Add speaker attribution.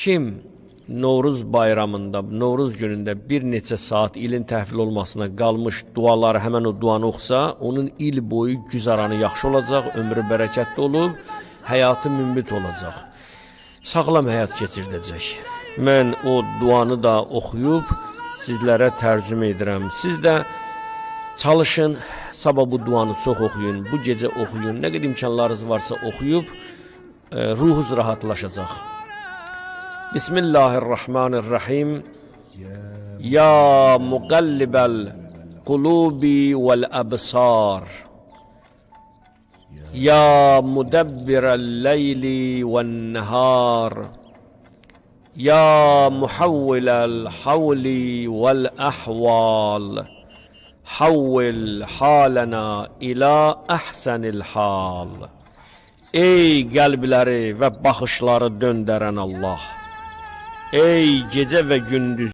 Speaker 1: Kim Novruz bayramında, Novruz günündə bir neçə saat ilin təhvil olmasına qalmış duaları, həmən o duanı oxusa, onun il boyu güzaranı yaxşı olacaq, ömrü bərəkətli olub, həyatı mümbit olacaq. Sağlam həyat keçirdəcək. Mən o duanı da oxuyub sizlərə tərcümə edirəm. Siz də çalışın, sabah bu duanı çox oxuyun, bu gecə oxuyun, nə qədər imkanlarınız varsa oxuyub, ruhunuz rahatlaşacaq. Bismillahirrahmanirrahim. Ya muqallibal qulubi vel absar. Ya mudabbiral leyli ven nahar. Ya muhavvilal havli vel ahval. Havvil halana ila ahsanil hal. Ey qəlbləri və baxışları döndərən Allah! Ey gecə və gündüz